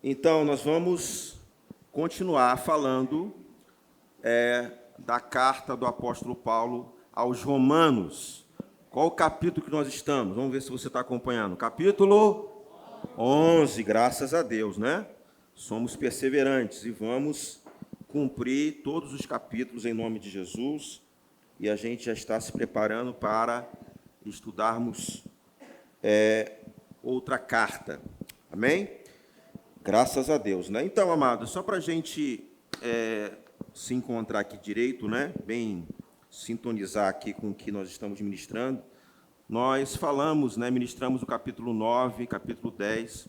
Então, nós vamos continuar falando da carta do apóstolo Paulo aos Romanos. Qual o capítulo que nós estamos? Vamos ver se você está acompanhando. Capítulo 11, graças a Deus, né? Somos perseverantes e vamos cumprir todos os capítulos em nome de Jesus. E a gente já está se preparando para estudarmos outra carta. Amém? Graças a Deus, né? Então, amados, só para a gente se encontrar aqui direito, né? Bem sintonizar aqui com o que nós estamos ministrando, nós falamos, né? Ministramos o capítulo 9, capítulo 10,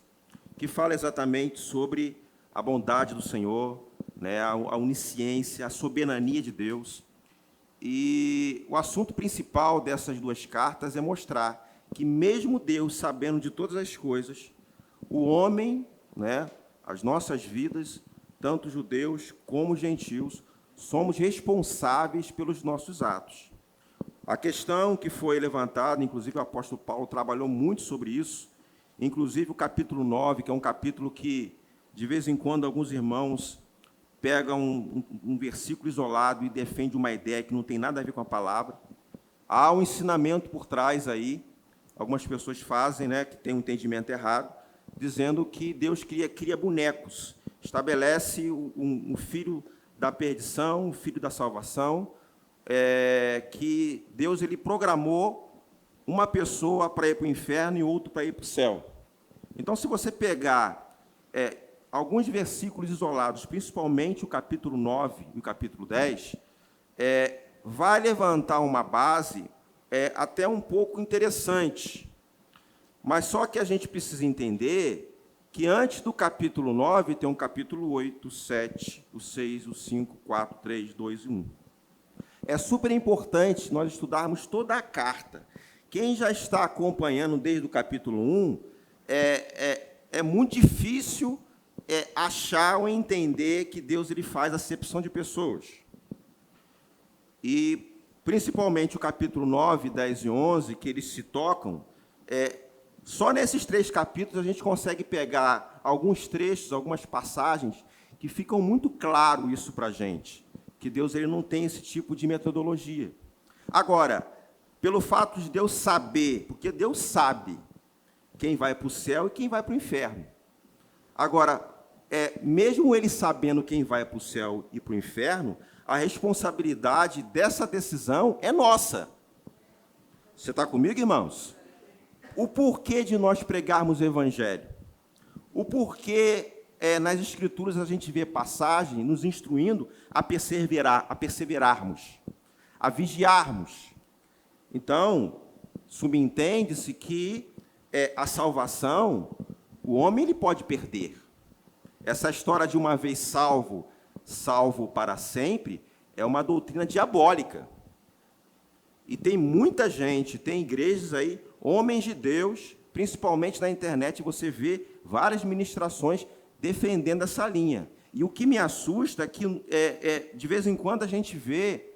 que fala exatamente sobre a bondade do Senhor, né? A onisciência, a soberania de Deus. E o assunto principal dessas duas cartas é mostrar que, mesmo Deus sabendo de todas as coisas, o homem, né, as nossas vidas, tanto judeus como gentios, somos responsáveis pelos nossos atos. A questão que foi levantada, inclusive o apóstolo Paulo trabalhou muito sobre isso, inclusive o capítulo 9, que é um capítulo que, de vez em quando, alguns irmãos pegam um versículo isolado e defendem uma ideia que não tem nada a ver com a palavra. Há um ensinamento por trás aí, algumas pessoas fazem, né, que tem um entendimento errado, dizendo que Deus cria bonecos, estabelece um filho da perdição, um filho da salvação, que Deus ele programou uma pessoa para ir para o inferno e outro para ir para o céu. Então, se você pegar alguns versículos isolados, principalmente o capítulo 9 e o capítulo 10, vai levantar uma base até um pouco interessante. Mas só que a gente precisa entender que antes do capítulo 9 tem um capítulo 8, 7, o 6, o 5, 4, 3, 2 e 1. É super importante nós estudarmos toda a carta. Quem já está acompanhando desde o capítulo 1, é muito difícil achar ou entender que Deus ele faz acepção de pessoas. E, principalmente, o capítulo 9, 10 e 11, que eles se tocam, só nesses 3 capítulos a gente consegue pegar alguns trechos, algumas passagens, que ficam muito claro isso para a gente, que Deus ele não tem esse tipo de metodologia. Agora, pelo fato de Deus saber, porque Deus sabe quem vai para o céu e quem vai para o inferno. Agora, mesmo ele sabendo quem vai para o céu e para o inferno, a responsabilidade dessa decisão é nossa. Você está comigo, irmãos? O porquê de nós pregarmos o Evangelho? O porquê, nas Escrituras, a gente vê passagem nos instruindo a perseverarmos, a vigiarmos. Então, subentende-se que a salvação, o homem ele pode perder. Essa história de uma vez salvo, salvo para sempre, é uma doutrina diabólica. E tem muita gente, tem igrejas aí, homens de Deus, principalmente na internet, você vê várias ministrações defendendo essa linha. E o que me assusta é que, de vez em quando, a gente vê,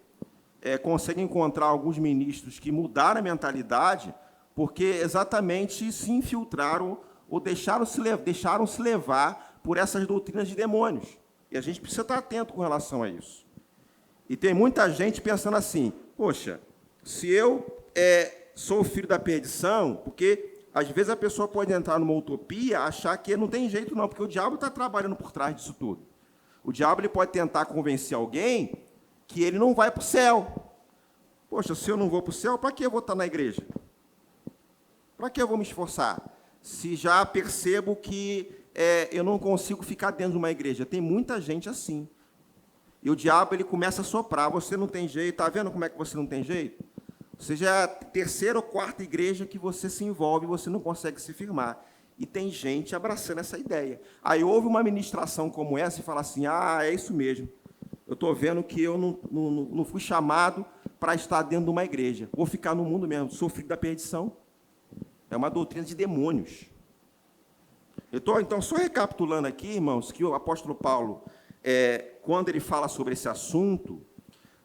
consegue encontrar alguns ministros que mudaram a mentalidade porque exatamente se infiltraram ou deixaram-se levar por essas doutrinas de demônios. E a gente precisa estar atento com relação a isso. E tem muita gente pensando assim, poxa, se eu sou filho da perdição, porque às vezes a pessoa pode entrar numa utopia, achar que não tem jeito não, porque o diabo está trabalhando por trás disso tudo. O diabo ele pode tentar convencer alguém que ele não vai para o céu. Poxa, se eu não vou para o céu, para que eu vou estar na igreja? Para que eu vou me esforçar? Se já percebo que eu não consigo ficar dentro de uma igreja. Tem muita gente assim. E o diabo ele começa a soprar. Você não tem jeito. Está vendo como é que você não tem jeito? Você já é a terceira ou quarta igreja que você se envolve e você não consegue se firmar. E tem gente abraçando essa ideia. Aí houve uma ministração como essa e fala assim, é isso mesmo. Eu estou vendo que eu não fui chamado para estar dentro de uma igreja. Vou ficar no mundo mesmo. Sou filho da perdição. É uma doutrina de demônios. Então, só recapitulando aqui, irmãos, que o apóstolo Paulo, quando ele fala sobre esse assunto,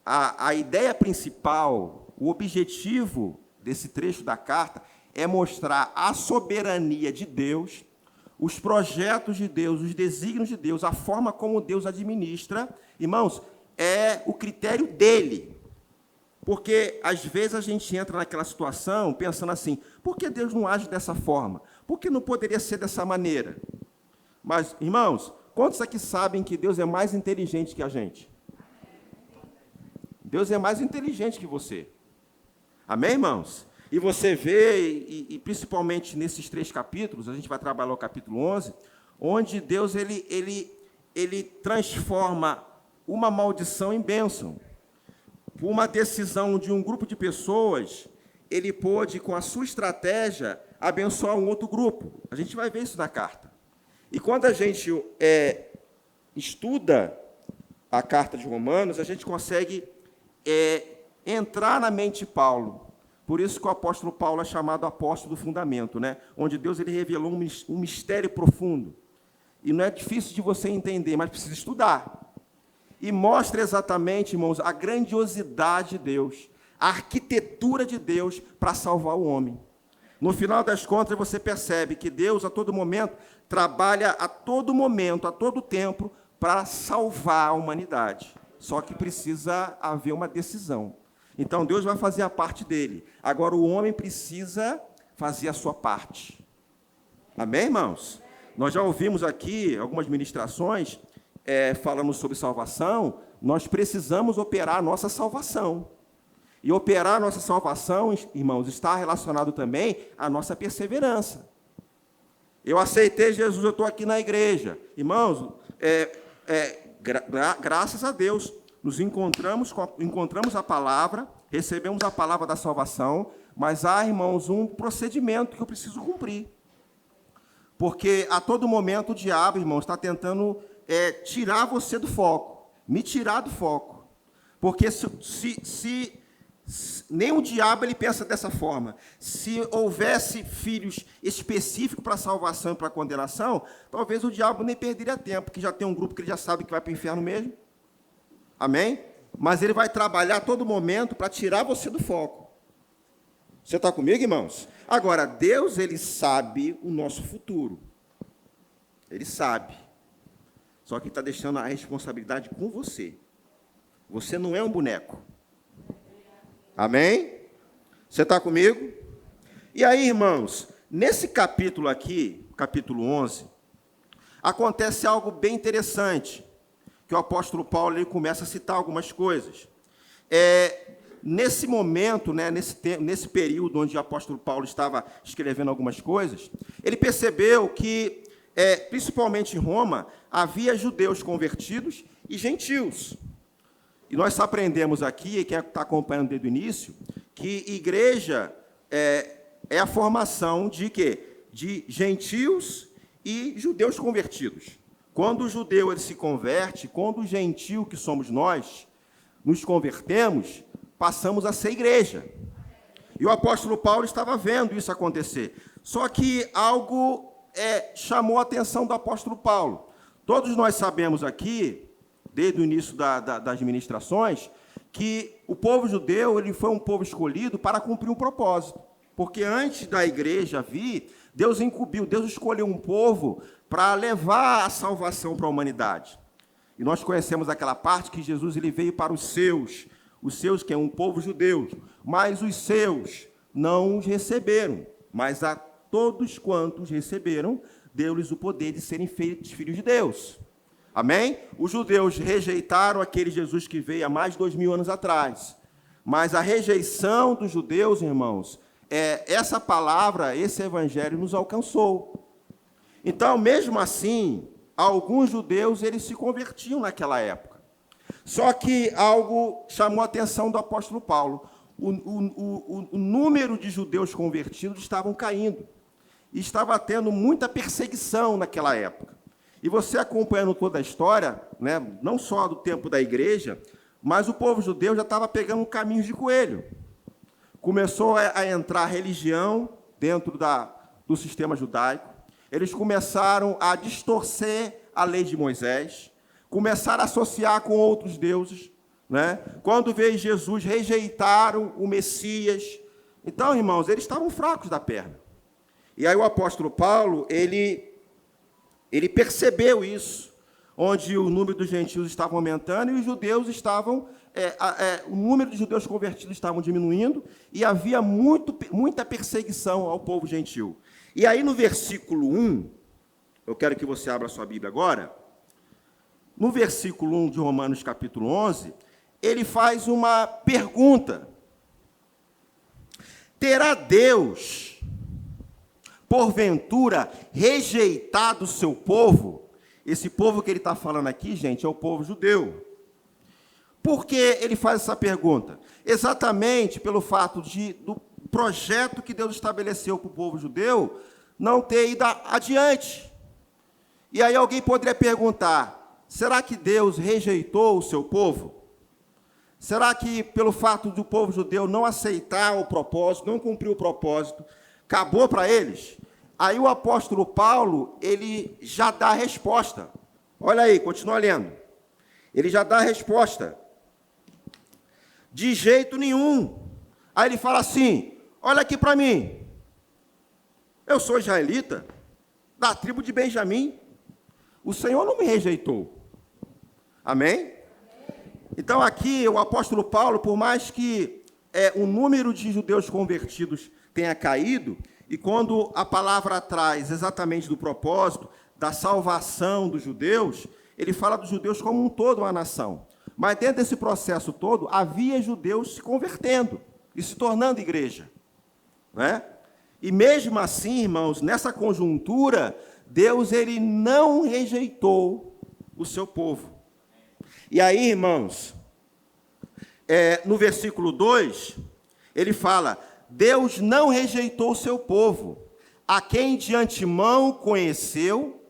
a ideia principal, o objetivo desse trecho da carta é mostrar a soberania de Deus, os projetos de Deus, os desígnios de Deus, a forma como Deus administra. Irmãos, é o critério dele. Porque, às vezes, a gente entra naquela situação pensando assim, por que Deus não age dessa forma? Por que não poderia ser dessa maneira? Mas, irmãos, quantos aqui sabem que Deus é mais inteligente que a gente? Deus é mais inteligente que você. Amém, irmãos? E você vê, e principalmente nesses 3 capítulos, a gente vai trabalhar o capítulo 11, onde Deus ele transforma uma maldição em bênção. Por uma decisão de um grupo de pessoas, ele pôde, com a sua estratégia, abençoar um outro grupo. A gente vai ver isso na carta. E quando a gente estuda a carta de Romanos, a gente consegue entrar na mente de Paulo. Por isso que o apóstolo Paulo é chamado apóstolo do fundamento, né? Onde Deus ele revelou um mistério profundo. E não é difícil de você entender, mas precisa estudar. E mostra exatamente, irmãos, a grandiosidade de Deus, a arquitetura de Deus para salvar o homem. No final das contas, você percebe que Deus, a todo momento, trabalha a todo momento, a todo tempo, para salvar a humanidade. Só que precisa haver uma decisão. Então, Deus vai fazer a parte dele. Agora, o homem precisa fazer a sua parte. Amém, irmãos? Nós já ouvimos aqui algumas ministrações falando sobre salvação. Nós precisamos operar a nossa salvação. E operar a nossa salvação, irmãos, está relacionado também à nossa perseverança. Eu aceitei Jesus, eu estou aqui na igreja. Irmãos, graças a Deus, nos encontramos a palavra, recebemos a palavra da salvação, mas há, irmãos, um procedimento que eu preciso cumprir. Porque a todo momento o diabo, irmãos, está tentando tirar você do foco, me tirar do foco. Porque se nem o diabo ele pensa dessa forma. Se houvesse filhos específicos para a salvação e para a condenação, talvez o diabo nem perderia tempo, porque já tem um grupo que ele já sabe que vai para o inferno mesmo. Amém? Mas ele vai trabalhar a todo momento para tirar você do foco. Você está comigo, irmãos? Agora, Deus, ele sabe o nosso futuro. Ele sabe. Só que está deixando a responsabilidade com você. Você não é um boneco. Amém? Você está comigo? E aí, irmãos, nesse capítulo aqui, capítulo 11, acontece algo bem interessante, que o apóstolo Paulo ele começa a citar algumas coisas. Nesse momento, né, nesse período onde o apóstolo Paulo estava escrevendo algumas coisas, ele percebeu que, principalmente em Roma, havia judeus convertidos e gentios. E nós aprendemos aqui, quem está acompanhando desde o início, que igreja é a formação de quê? De gentios e judeus convertidos. Quando o judeu ele se converte, quando o gentio, que somos nós, nos convertemos, passamos a ser igreja. E o apóstolo Paulo estava vendo isso acontecer. Só que algo chamou a atenção do apóstolo Paulo. Todos nós sabemos aqui, desde o início das ministrações, que o povo judeu ele foi um povo escolhido para cumprir um propósito. Porque antes da igreja vir, Deus incumbiu, Deus escolheu um povo para levar a salvação para a humanidade. E nós conhecemos aquela parte que Jesus ele veio para os seus que é um povo judeu, mas os seus não os receberam. Mas a todos quantos receberam, deu-lhes o poder de serem feitos filhos de Deus. Amém? Os judeus rejeitaram aquele Jesus que veio há mais de 2000 anos atrás. Mas a rejeição dos judeus, irmãos, essa palavra, esse evangelho nos alcançou. Então, mesmo assim, alguns judeus eles se convertiam naquela época. Só que algo chamou a atenção do apóstolo Paulo. O número de judeus convertidos estavam caindo. E estava tendo muita perseguição naquela época. E você acompanhando toda a história, né, não só do tempo da igreja, mas o povo judeu já estava pegando caminhos de coelho. Começou a entrar religião dentro do sistema judaico. Eles começaram a distorcer a lei de Moisés, começaram a associar com outros deuses, né? Quando veio Jesus, rejeitaram o Messias. Então, irmãos, eles estavam fracos da perna. E aí o apóstolo Paulo, ele percebeu isso, onde o número dos gentios estava aumentando e os judeus estavam, o número de judeus convertidos estavam diminuindo e havia muita perseguição ao povo gentil. E aí no versículo 1, eu quero que você abra a sua Bíblia agora, no versículo 1 de Romanos capítulo 11, ele faz uma pergunta: terá Deus, porventura, rejeitado o seu povo? Esse povo que ele está falando aqui, gente, é o povo judeu. Por que ele faz essa pergunta? Exatamente pelo fato do projeto que Deus estabeleceu para o povo judeu não ter ido adiante. E aí alguém poderia perguntar: será que Deus rejeitou o seu povo? Será que pelo fato do povo judeu não aceitar o propósito, não cumprir o propósito, acabou para eles? Aí o apóstolo Paulo, ele já dá a resposta. Olha aí, continua lendo. Ele já dá a resposta. De jeito nenhum. Aí ele fala assim: olha aqui para mim. Eu sou israelita, da tribo de Benjamim. O Senhor não me rejeitou. Amém? Então aqui o apóstolo Paulo, por mais que o número de judeus convertidos tenha caído, e quando a palavra traz exatamente do propósito, da salvação dos judeus, ele fala dos judeus como um todo, uma nação. Mas dentro desse processo todo, havia judeus se convertendo e se tornando igreja, né? E mesmo assim, irmãos, nessa conjuntura, Deus ele não rejeitou o seu povo. E aí, irmãos, no versículo 2, ele fala: Deus não rejeitou o seu povo, a quem de antemão conheceu,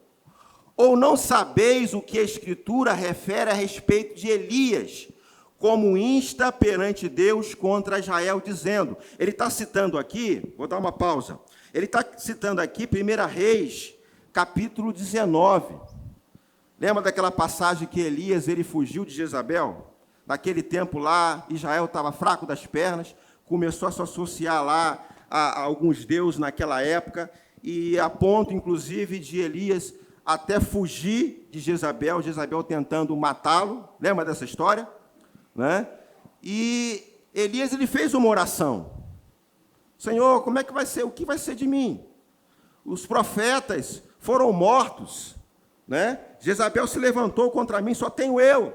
ou não sabeis o que a Escritura refere a respeito de Elias, como insta perante Deus contra Israel, dizendo... Ele está citando aqui, vou dar uma pausa, ele está citando aqui 1 Reis, capítulo 19. Lembra daquela passagem que Elias ele fugiu de Jezabel? Naquele tempo lá, Israel estava fraco das pernas, começou a se associar lá a alguns deuses naquela época, e a ponto, inclusive, de Elias até fugir de Jezabel, Jezabel tentando matá-lo. Lembra dessa história? Né? E Elias ele fez uma oração: Senhor, como é que vai ser? O que vai ser de mim? Os profetas foram mortos, né? Jezabel se levantou contra mim, só tenho eu.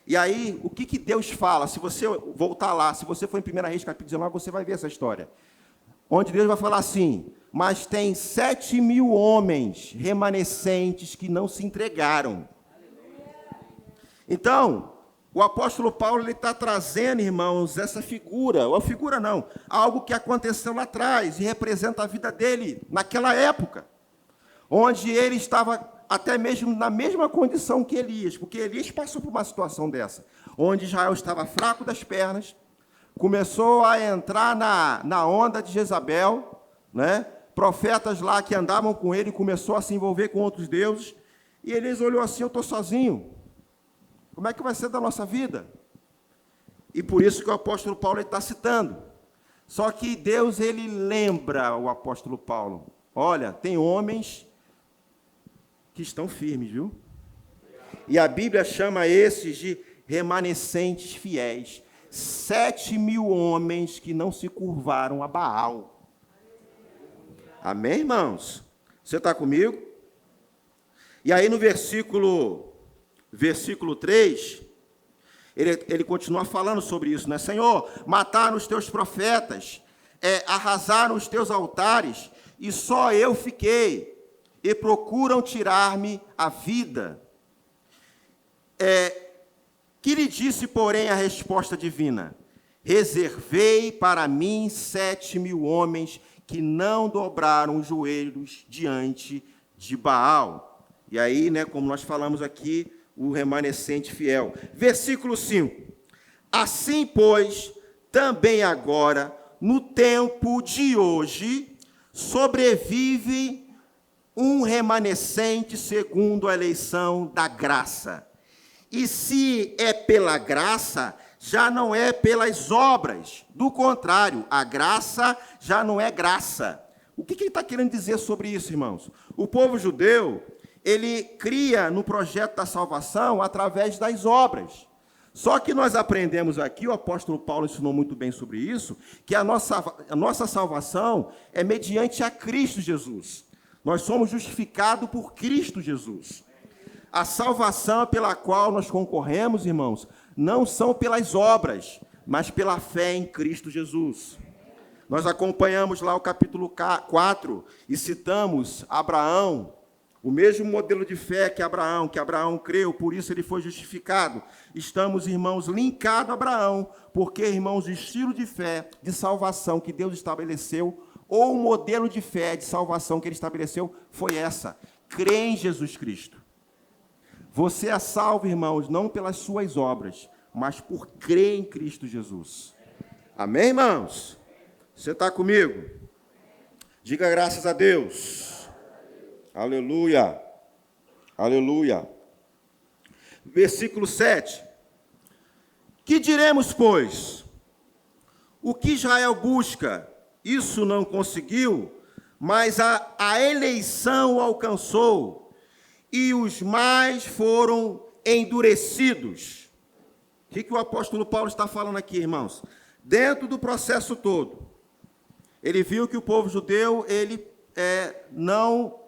E aí, o que Deus fala? Se você voltar lá, se você for em 1 Reis, capítulo 19, você vai ver essa história. Onde Deus vai falar assim: mas tem 7.000 homens remanescentes que não se entregaram. Então, o apóstolo Paulo está trazendo, irmãos, essa figura, ou figura não, algo que aconteceu lá atrás e representa a vida dele naquela época, onde ele estava até mesmo na mesma condição que Elias, porque Elias passou por uma situação dessa, onde Israel estava fraco das pernas, começou a entrar na onda de Jezabel, né? Profetas lá que andavam com ele, começou a se envolver com outros deuses, e Elias olhou assim: eu estou sozinho, como é que vai ser da nossa vida? E por isso que o apóstolo Paulo está citando. Só que Deus ele lembra o apóstolo Paulo: olha, tem homens que estão firmes, viu? E a Bíblia chama esses de remanescentes fiéis. 7.000 homens que não se curvaram a Baal. Amém, irmãos? Você está comigo? E aí no versículo 3, ele continua falando sobre isso, né? Senhor, mataram os teus profetas, arrasaram os teus altares, e só eu fiquei. e procuram tirar-me a vida. Que lhe disse, porém, a resposta divina? Reservei para mim 7.000 homens que não dobraram os joelhos diante de Baal. E aí, como nós falamos aqui, o remanescente fiel. Versículo 5. Assim, pois, também agora, no tempo de hoje, sobrevive um remanescente segundo a eleição da graça. E se é pela graça, já não é pelas obras. Do contrário, a graça já não é graça. O que ele está querendo dizer sobre isso, irmãos? O povo judeu, ele cria no projeto da salvação através das obras. Só que nós aprendemos aqui, o apóstolo Paulo ensinou muito bem sobre isso, que a nossa salvação é mediante a Cristo Jesus. Nós somos justificados por Cristo Jesus. A salvação pela qual nós concorremos, irmãos, não são pelas obras, mas pela fé em Cristo Jesus. Nós acompanhamos lá o capítulo 4 e citamos Abraão, o mesmo modelo de fé que Abraão creu, por isso ele foi justificado. Estamos, irmãos, linkados a Abraão, porque, irmãos, o estilo de fé, de salvação que Deus estabeleceu, ou o modelo de fé de salvação que ele estabeleceu, foi essa: crer em Jesus Cristo. Você é salvo, irmãos, não pelas suas obras, mas por crer em Cristo Jesus. Amém, irmãos? Você está comigo? Diga graças a Deus. Aleluia. Aleluia. Versículo 7. Que diremos, pois? O que Israel busca, isso não conseguiu, mas a eleição alcançou, e os mais foram endurecidos. O que o apóstolo Paulo está falando aqui, irmãos? Dentro do processo todo, ele viu que o povo judeu não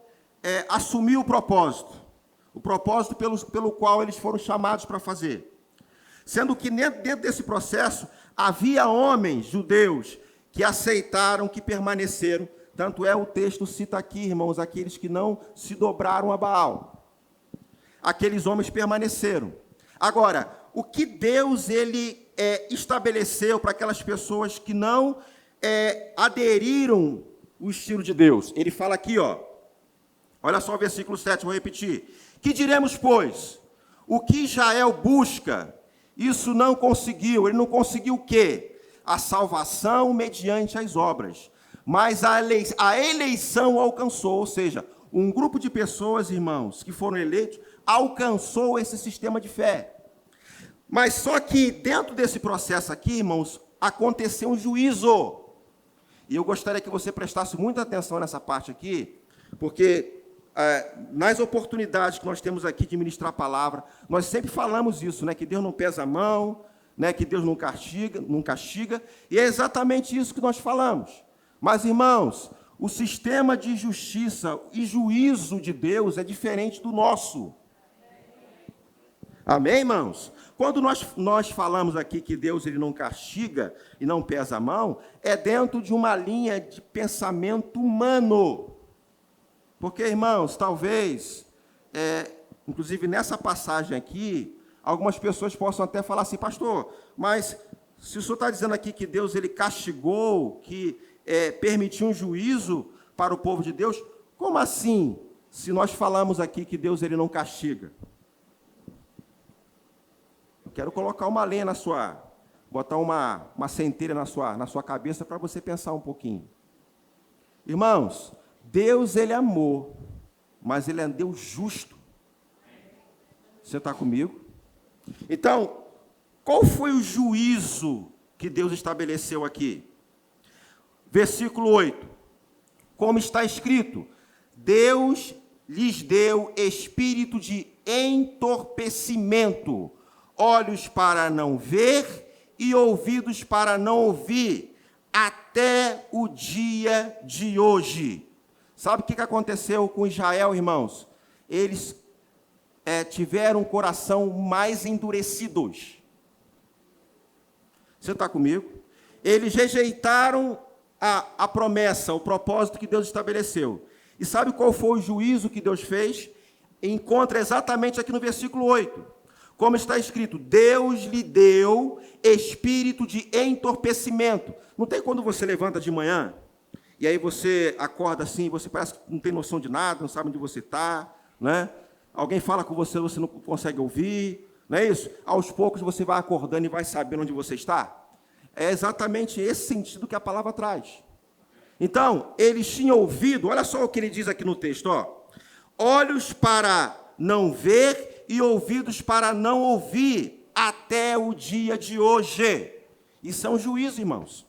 assumiu o propósito pelo qual eles foram chamados para fazer. Sendo que dentro desse processo, havia homens judeus que aceitaram, que permaneceram. Tanto o texto cita aqui, irmãos, aqueles que não se dobraram a Baal. Aqueles homens permaneceram. Agora, o que Deus estabeleceu para aquelas pessoas que não aderiram ao estilo de Deus? Ele fala aqui, olha só o versículo 7, vou repetir. Que diremos, pois? O que Israel busca, isso não conseguiu. Ele não conseguiu o quê? A salvação mediante as obras. Mas a eleição alcançou, ou seja, um grupo de pessoas, irmãos, que foram eleitos, alcançou esse sistema de fé. Mas só que dentro desse processo aqui, irmãos, aconteceu um juízo. E eu gostaria que você prestasse muita atenção nessa parte aqui, porque nas oportunidades que nós temos aqui de ministrar a palavra, nós sempre falamos isso, que Deus não pesa a mão, que Deus não castiga, e é exatamente isso que nós falamos. Mas, irmãos, o sistema de justiça e juízo de Deus é diferente do nosso. Amém, irmãos? Quando nós falamos aqui que Deus ele não castiga e não pesa a mão, é dentro de uma linha de pensamento humano. Porque, irmãos, talvez, inclusive nessa passagem aqui, algumas pessoas possam até falar assim: pastor, mas se o senhor está dizendo aqui que Deus ele castigou, que permitiu um juízo para o povo de Deus, como assim, se nós falamos aqui que Deus ele não castiga? Quero colocar uma lenha botar uma centelha na sua cabeça para você pensar um pouquinho. Irmãos, Deus ele é amor, mas ele é Deus justo. Você está comigo? Então, qual foi o juízo que Deus estabeleceu aqui? Versículo 8. Como está escrito, Deus lhes deu espírito de entorpecimento, olhos para não ver e ouvidos para não ouvir, até o dia de hoje. Sabe o que aconteceu com Israel, irmãos? Eles tiveram um coração mais endurecidos. Você está comigo? Eles rejeitaram a promessa, o propósito que Deus estabeleceu. E sabe qual foi o juízo que Deus fez? Encontra exatamente aqui no versículo 8. Como está escrito, Deus lhe deu espírito de entorpecimento. Não tem quando você levanta de manhã, e aí você acorda assim, você parece que não tem noção de nada, não sabe onde você está, né? Alguém fala com você, você não consegue ouvir, não é isso? Aos poucos você vai acordando e vai sabendo onde você está. É exatamente esse sentido que a palavra traz. Então, eles tinham ouvido, olha só o que ele diz aqui no texto, ó. Olhos para não ver e ouvidos para não ouvir até o dia de hoje. Isso é um juízo, irmãos.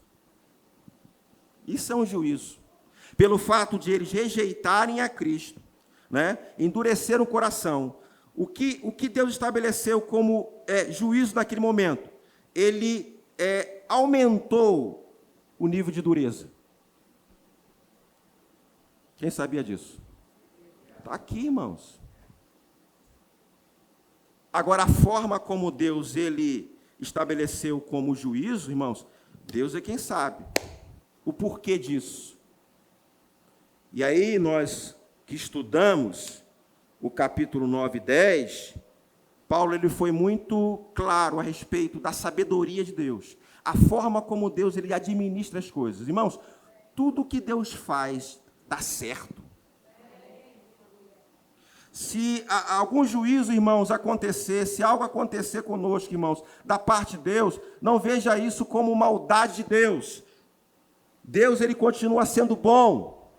Isso é um juízo. Pelo fato de eles rejeitarem a Cristo, né? Endureceram o coração. O que Deus estabeleceu como juízo naquele momento? Ele aumentou o nível de dureza. Quem sabia disso? Está aqui, irmãos. Agora, a forma como Deus ele estabeleceu como juízo, irmãos, Deus é quem sabe o porquê disso. E aí, nós que estudamos o capítulo 9 e 10, Paulo ele foi muito claro a respeito da sabedoria de Deus, a forma como Deus ele administra as coisas. Irmãos, tudo que Deus faz dá certo. Se algum juízo, irmãos, acontecer, se algo acontecer conosco, irmãos, da parte de Deus, não veja isso como maldade de Deus. Deus, ele continua sendo bom.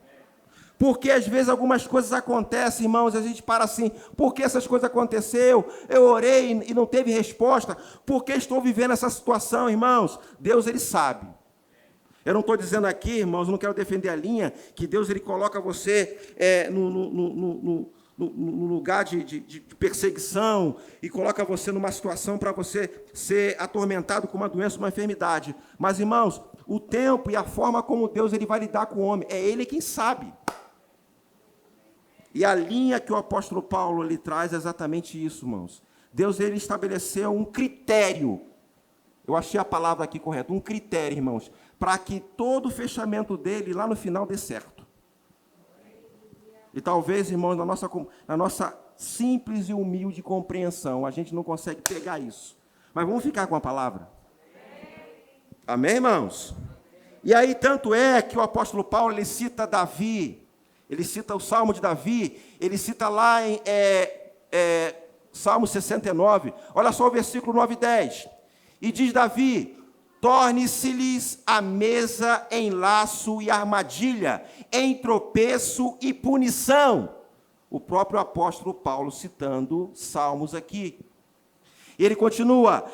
Porque às vezes algumas coisas acontecem, irmãos, e a gente para assim, por que essas coisas aconteceram? Eu orei e não teve resposta. Por que estou vivendo essa situação, irmãos? Deus, ele sabe. Eu não estou dizendo aqui, irmãos, não quero defender a linha, que Deus, ele coloca você no lugar de perseguição e coloca você numa situação para você ser atormentado com uma doença, uma enfermidade. Mas, irmãos, o tempo e a forma como Deus ele vai lidar com o homem, é Ele quem sabe. E a linha que o apóstolo Paulo ele traz é exatamente isso, irmãos. Deus ele estabeleceu um critério, eu achei a palavra aqui correta, um critério, irmãos, para que todo o fechamento dele lá no final dê certo. E talvez, irmãos, na nossa simples e humilde compreensão, a gente não consegue pegar isso. Mas vamos ficar com a palavra. Amém, irmãos? E aí, tanto é que o apóstolo Paulo, ele cita Davi, ele cita o Salmo de Davi, ele cita lá em Salmo 69, olha só o versículo 9 e 10. E diz Davi, torne-se-lhes a mesa em laço e armadilha, em tropeço e punição. O próprio apóstolo Paulo citando Salmos aqui. E ele continua,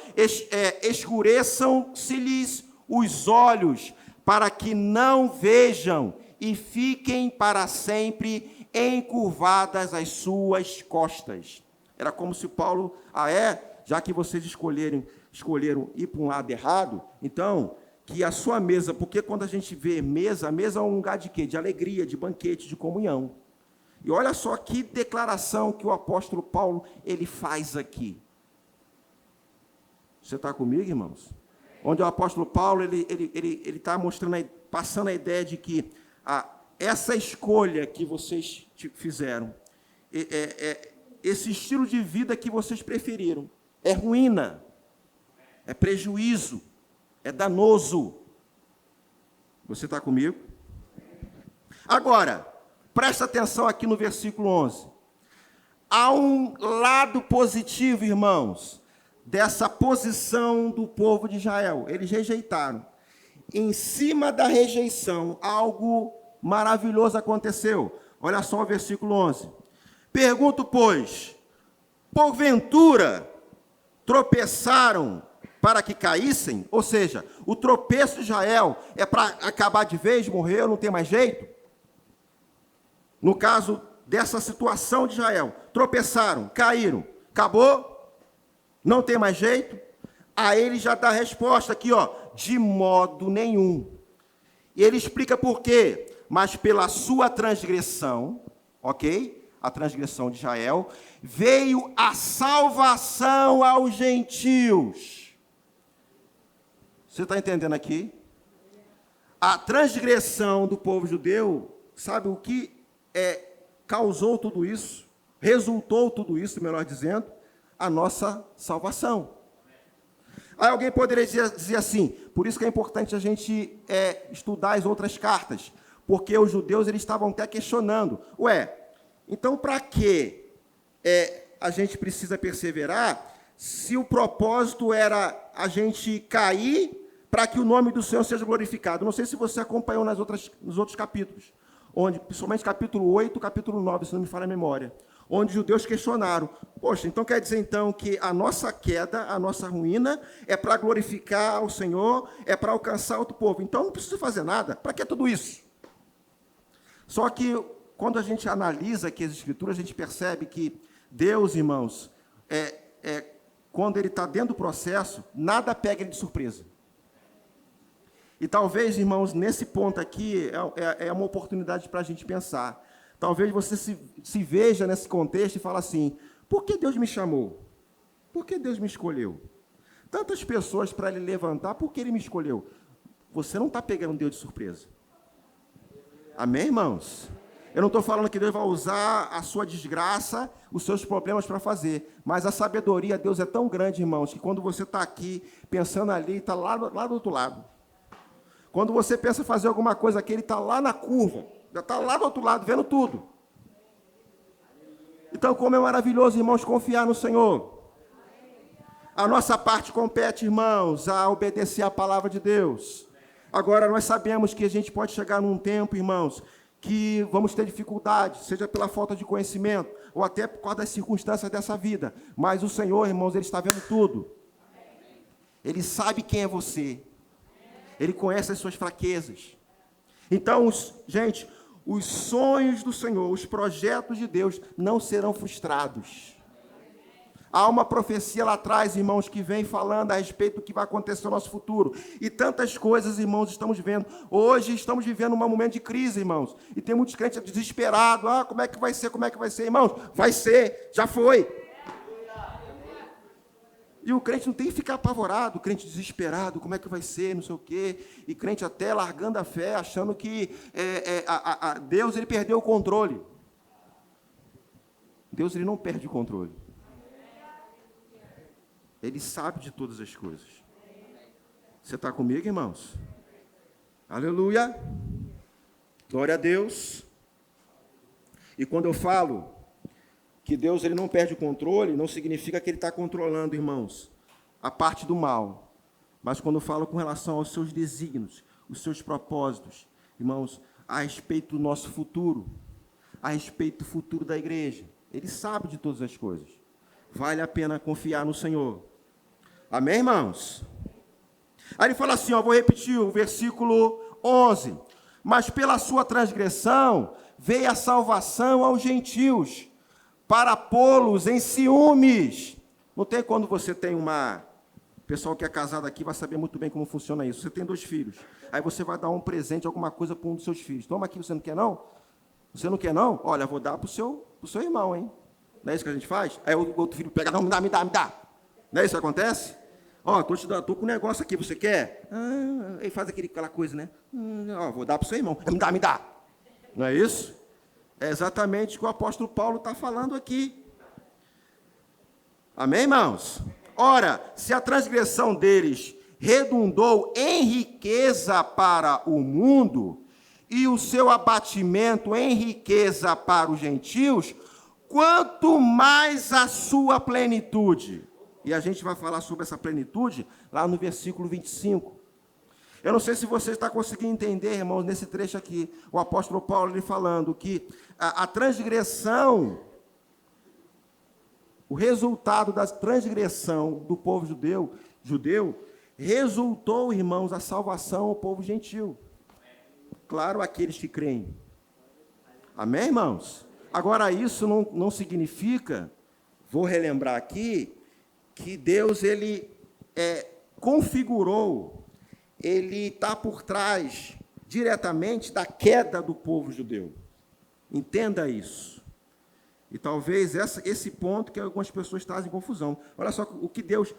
escureçam-se-lhes os olhos, para que não vejam, e fiquem para sempre encurvadas as suas costas. Era como se Paulo, já que vocês escolheram ir para um lado errado, então, que a sua mesa, porque quando a gente vê mesa, a mesa é um lugar de quê? De alegria, de banquete, de comunhão. E olha só que declaração que o apóstolo Paulo, ele faz aqui. Você está comigo, irmãos? Onde o apóstolo Paulo, ele está mostrando, passando a ideia de que essa escolha que vocês fizeram, esse estilo de vida que vocês preferiram, é ruína, é prejuízo, é danoso. Você está comigo? Agora, presta atenção aqui no versículo 11. Há um lado positivo, irmãos, dessa posição do povo de Israel. Eles rejeitaram. Em cima da rejeição, algo maravilhoso aconteceu. Olha só o versículo 11. Pergunto, pois, porventura tropeçaram para que caíssem? Ou seja, o tropeço de Israel é para acabar de vez, morreu, não tem mais jeito? No caso dessa situação de Israel, tropeçaram, caíram, acabou? Não tem mais jeito? Aí ele já dá a resposta aqui, ó, de modo nenhum. E ele explica por quê. Mas pela sua transgressão, ok? A transgressão de Israel, veio a salvação aos gentios. Você está entendendo aqui? A transgressão do povo judeu, sabe o que causou tudo isso, resultou tudo isso, melhor dizendo, a nossa salvação. Aí alguém poderia dizer assim, por isso que é importante a gente estudar as outras cartas, porque os judeus eles estavam até questionando, então para que a gente precisa perseverar se o propósito era a gente cair para que o nome do Senhor seja glorificado? Não sei se você acompanhou nos outros capítulos, onde, principalmente capítulo 8, capítulo 9, se não me falha a memória, onde os judeus questionaram, poxa, então quer dizer então que a nossa queda, a nossa ruína, é para glorificar o Senhor, é para alcançar outro povo, então não precisa fazer nada, para que tudo isso? Só que, quando a gente analisa aqui as Escrituras, a gente percebe que Deus, irmãos, quando Ele está dentro do processo, nada pega Ele de surpresa. E talvez, irmãos, nesse ponto aqui, é uma oportunidade para a gente pensar. Talvez você se veja nesse contexto e fale assim, por que Deus me chamou? Por que Deus me escolheu? Tantas pessoas para Ele levantar, por que Ele me escolheu? Você não está pegando Deus de surpresa. Amém, irmãos? Eu não estou falando que Deus vai usar a sua desgraça, os seus problemas para fazer, mas a sabedoria de Deus é tão grande, irmãos, que quando você está aqui, pensando ali, está lá do outro lado. Quando você pensa em fazer alguma coisa aqui, Ele está lá na curva, já está lá do outro lado, vendo tudo. Então, como é maravilhoso, irmãos, confiar no Senhor. A nossa parte compete, irmãos, a obedecer à palavra de Deus. Agora, nós sabemos que a gente pode chegar num tempo, irmãos, que vamos ter dificuldade, seja pela falta de conhecimento, ou até por causa das circunstâncias dessa vida. Mas o Senhor, irmãos, Ele está vendo tudo. Ele sabe quem é você. Ele conhece as suas fraquezas. Então, gente, os sonhos do Senhor, os projetos de Deus não serão frustrados. Há uma profecia lá atrás, irmãos, que vem falando a respeito do que vai acontecer no nosso futuro. E tantas coisas, irmãos, estamos vendo. Hoje estamos vivendo um momento de crise, irmãos. E tem muitos crentes desesperados. Como é que vai ser? Como é que vai ser? Irmãos, vai ser. Já foi. E o crente não tem que ficar apavorado, o crente desesperado, como é que vai ser, não sei o quê. E crente até largando a fé, achando que Deus ele perdeu o controle. Deus ele não perde o controle. Ele sabe de todas as coisas. Você está comigo, irmãos? Aleluia. Glória a Deus. E quando eu falo que Deus ele não perde o controle, não significa que Ele está controlando, irmãos, a parte do mal. Mas quando eu falo com relação aos seus desígnios, os seus propósitos, irmãos, a respeito do nosso futuro, a respeito do futuro da igreja, Ele sabe de todas as coisas. Vale a pena confiar no Senhor. Amém, irmãos? Aí ele fala assim, vou repetir o versículo 11. Mas pela sua transgressão veio a salvação aos gentios, para pô-los em ciúmes. Não tem quando você tem uma... O pessoal que é casado aqui vai saber muito bem como funciona isso. Você tem 2 filhos. Aí você vai dar um presente, alguma coisa para um dos seus filhos. Toma aqui, você não quer não? Você não quer não? Olha, vou dar para o seu irmão, hein? Não é isso que a gente faz? Aí o outro filho pega, não, me dá. Não é isso que acontece? Tô com um negócio aqui, você quer? Aí faz aquela coisa, né? Vou dar para o seu irmão. Me dá. Não é isso? É exatamente o que o apóstolo Paulo está falando aqui. Amém, irmãos? Ora, se a transgressão deles redundou em riqueza para o mundo, e o seu abatimento em riqueza para os gentios, quanto mais a sua plenitude. E a gente vai falar sobre essa plenitude lá no versículo 25. Eu não sei se você está conseguindo entender, irmãos, nesse trecho aqui, o apóstolo Paulo ele falando que a transgressão, o resultado da transgressão do povo judeu resultou, irmãos, a salvação ao povo gentil. Claro, aqueles que creem. Amém, irmãos? Agora, isso não significa, vou relembrar aqui, que Deus, ele configurou, ele está por trás, diretamente, da queda do povo judeu. Entenda isso. E talvez esse ponto que algumas pessoas trazem confusão. Olha só, o que Deus...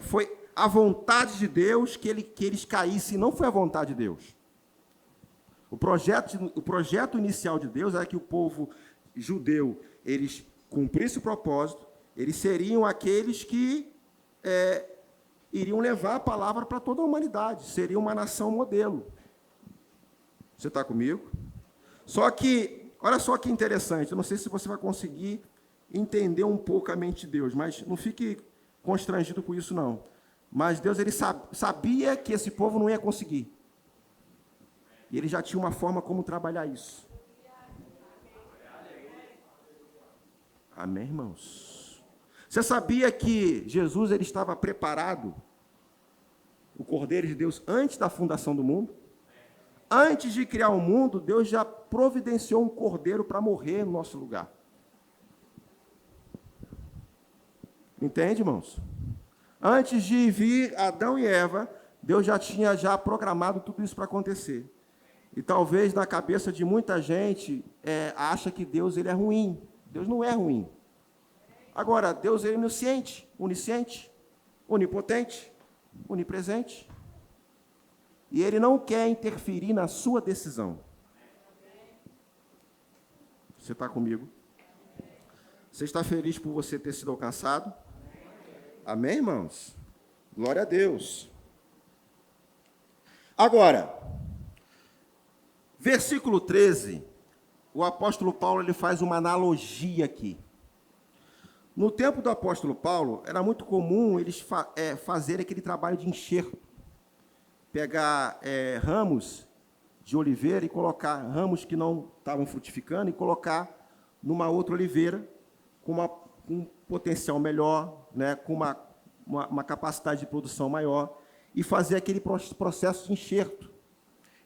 Foi a vontade de Deus que eles caíssem, não foi a vontade de Deus. O projeto inicial de Deus era que o povo judeu, eles cumprissem o propósito, eles seriam aqueles que iriam levar a palavra para toda a humanidade, seria uma nação modelo. Você está comigo? Só que, olha só que interessante, eu não sei se você vai conseguir entender um pouco a mente de Deus, mas não fique constrangido com isso, não. Mas Deus ele sabia que esse povo não ia conseguir. E ele já tinha uma forma como trabalhar isso. Amém, irmãos? Você sabia que Jesus ele estava preparado, o Cordeiro de Deus, antes da fundação do mundo? Antes de criar o mundo, Deus já providenciou um cordeiro para morrer no nosso lugar. Entende, irmãos? Antes de vir Adão e Eva, Deus já tinha programado tudo isso para acontecer. E talvez na cabeça de muita gente acha que Deus ele é ruim. Deus não é ruim. Agora, Deus é onisciente, onipotente, onipresente. E Ele não quer interferir na sua decisão. Você está comigo? Você está feliz por você ter sido alcançado? Amém, irmãos? Glória a Deus. Agora, versículo 13, o apóstolo Paulo ele faz uma analogia aqui. No tempo do apóstolo Paulo, era muito comum eles fazerem aquele trabalho de enxerto. Pegar ramos de oliveira e colocar ramos que não estavam frutificando e colocar numa outra oliveira com um potencial melhor, né, com uma capacidade de produção maior e fazer aquele processo de enxerto.